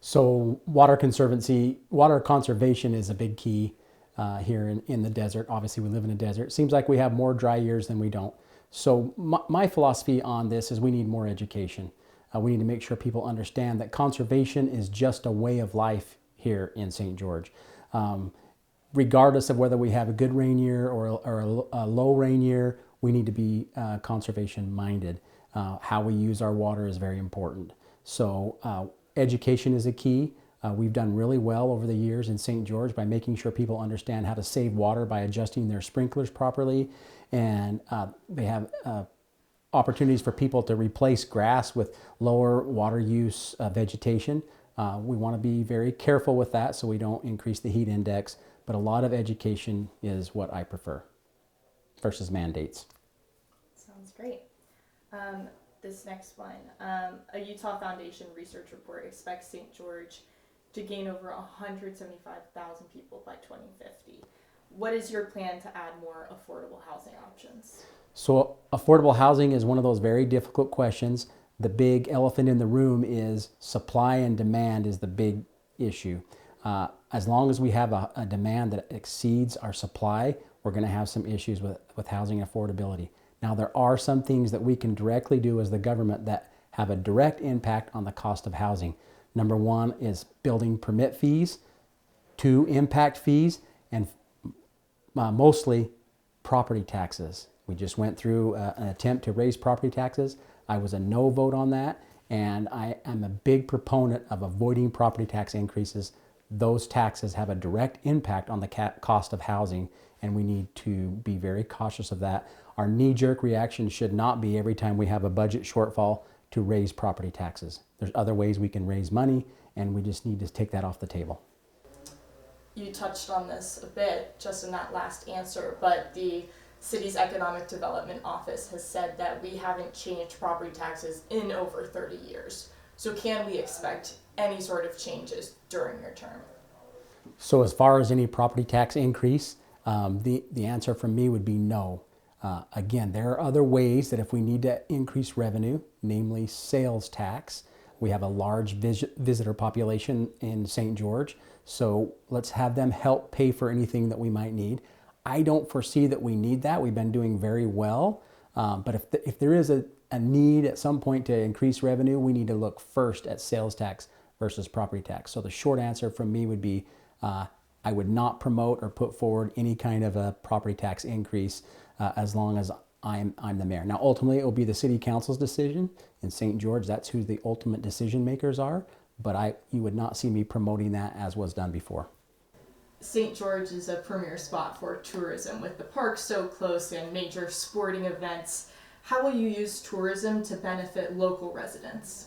So water conservancy, water conservation is a big key here in the desert. Obviously, we live in a desert. It seems like we have more dry years than we don't. So my philosophy on this is we need more education. We need to make sure people understand that conservation is just a way of life here in St. George. Regardless of whether we have a good rain year or a low rain year, we need to be conservation minded. How we use our water is very important. So education is a key. We've done really well over the years in St. George by making sure people understand how to save water by adjusting their sprinklers properly. And they have opportunities for people to replace grass with lower water use vegetation. We want to be very careful with that so we don't increase the heat index, but a lot of education is what I prefer versus mandates. Sounds great. This next one, a Utah Foundation research report expects St. George to gain over 175,000 people by 2050. What is your plan to add more affordable housing options? So affordable housing is one of those very difficult questions. The big elephant in the room is supply and demand is the big issue. As long as we have a demand that exceeds our supply, we're going to have some issues with housing affordability. Now, there are some things that we can directly do as the government that have a direct impact on the cost of housing. Number one is building permit fees, two, impact fees, and mostly property taxes. We just went through an attempt to raise property taxes. I was a no vote on that, and I am a big proponent of avoiding property tax increases. Those taxes have a direct impact on the cost of housing, and we need to be very cautious of that. Our knee-jerk reaction should not be every time we have a budget shortfall to raise property taxes. There's other ways we can raise money, and we just need to take that off the table. You touched on this a bit just in that last answer, but the city's economic development office has said that we haven't changed property taxes in over 30 years. So can we expect any sort of changes during your term? So as far as any property tax increase, the answer from me would be no. Again, there are other ways that if we need to increase revenue, namely sales tax. We have a large visitor population in St. George, so let's have them help pay for anything that we might need. I don't foresee that we need that. We've been doing very well, but if there is a need at some point to increase revenue, we need to look first at sales tax versus property tax. So the short answer from me would be I would not promote or put forward any kind of a property tax increase as long as I'm the mayor. Now, ultimately, it will be the city council's decision in St. George. That's who the ultimate decision makers are, but you would not see me promoting that as was done before. St. George is a premier spot for tourism with the park so close and major sporting events. How will you use tourism to benefit local residents?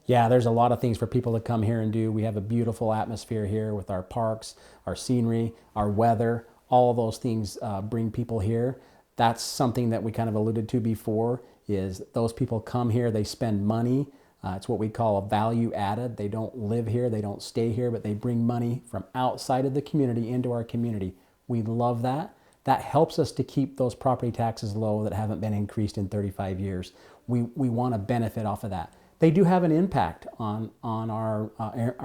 Yeah, there's a lot of things for people to come here and do. We have a beautiful atmosphere here with our parks, our scenery, our weather. All of those things bring people here. That's something that we kind of alluded to before, is those people come here, they spend money. It's what we call a value added. They don't live here, they don't stay here, but they bring money from outside of the community into our community. We love that. That helps us to keep those property taxes low that haven't been increased in 35 years. We want to benefit off of that. They do have an impact on our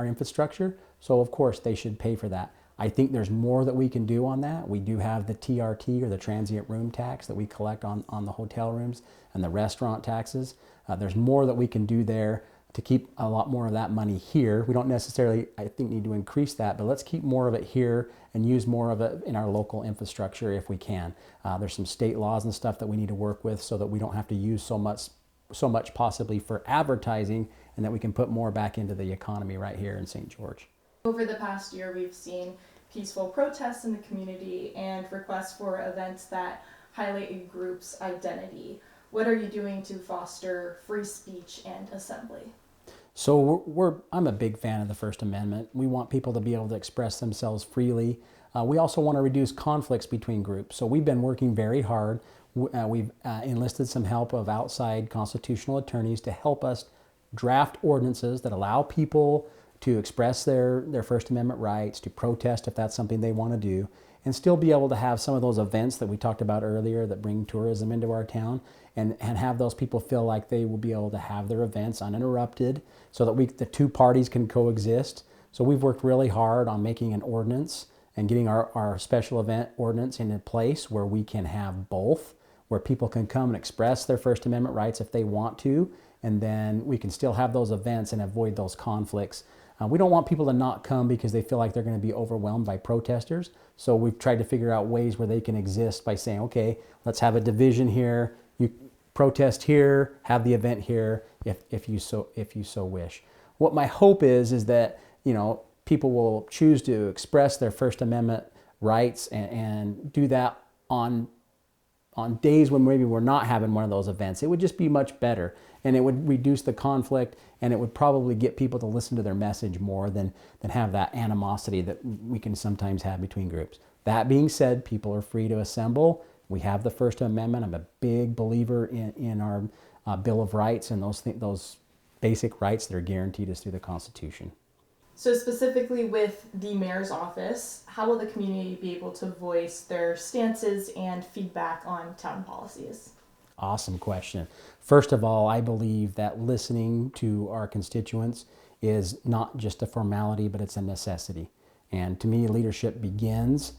infrastructure, so of course they should pay for that. I think there's more that we can do on that. We do have the TRT, or the transient room tax, that we collect on the hotel rooms, and the restaurant taxes. There's more that we can do there to keep a lot more of that money here. We don't necessarily, I think, need to increase that, but let's keep more of it here and use more of it in our local infrastructure if we can. There's some state laws and stuff that we need to work with so that we don't have to use so much possibly for advertising, and that we can put more back into the economy right here in St. George. Over the past year, we've seen peaceful protests in the community and requests for events that highlight a group's identity. What are you doing to foster free speech and assembly? So I'm a big fan of the First Amendment. We want people to be able to express themselves freely. We also want to reduce conflicts between groups. So we've been working very hard. We've enlisted some help of outside constitutional attorneys to help us draft ordinances that allow people to express their First Amendment rights, to protest if that's something they want to do. and still be able to have some of those events that we talked about earlier that bring tourism into our town, and have those people feel like they will be able to have their events uninterrupted so that the two parties can coexist. So we've worked really hard on making an ordinance and getting our special event ordinance into place where we can have both, where people can come and express their First Amendment rights if they want to, and then we can still have those events and avoid those conflicts. We don't want people to not come because they feel like they're going to be overwhelmed by protesters. So we've tried to figure out ways where they can exist by saying, okay, let's have a division here. You protest here, have the event here if you so wish. What my hope is that, you know, people will choose to express their First Amendment rights and do that on days when maybe we're not having one of those events. It would just be much better, and it would reduce the conflict, and it would probably get people to listen to their message more than have that animosity that we can sometimes have between groups. That being said, people are free to assemble. We have the First Amendment. I'm a big believer in our Bill of Rights and those basic rights that are guaranteed us through the Constitution. So specifically with the mayor's office, how will the community be able to voice their stances and feedback on town policies? Awesome question. First of all, I believe that listening to our constituents is not just a formality, but it's a necessity. And to me, leadership begins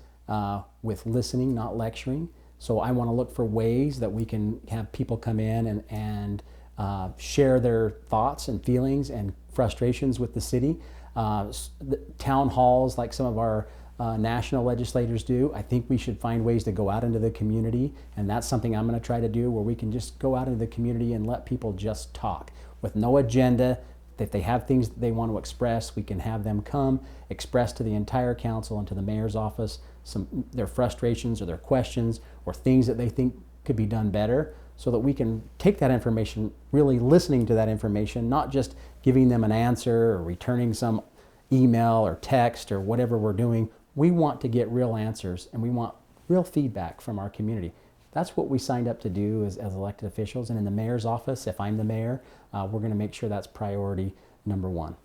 with listening, not lecturing. So I want to look for ways that we can have people come in and share their thoughts and feelings and frustrations with the city. The town halls, like some of our national legislators do, I think we should find ways to go out into the community, and that's something I'm going to try to do, where we can just go out into the community and let people just talk with no agenda. If they have things that they want to express, we can have them come express to the entire council and to the mayor's office their frustrations or their questions or things that they think could be done better, so that we can take that information, really listening to that information, not just giving them an answer or returning some email or text or whatever we're doing. We want to get real answers, and we want real feedback from our community. That's what we signed up to do as elected officials. And in the mayor's office, if I'm the mayor, we're going to make sure that's priority number one,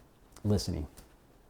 listening.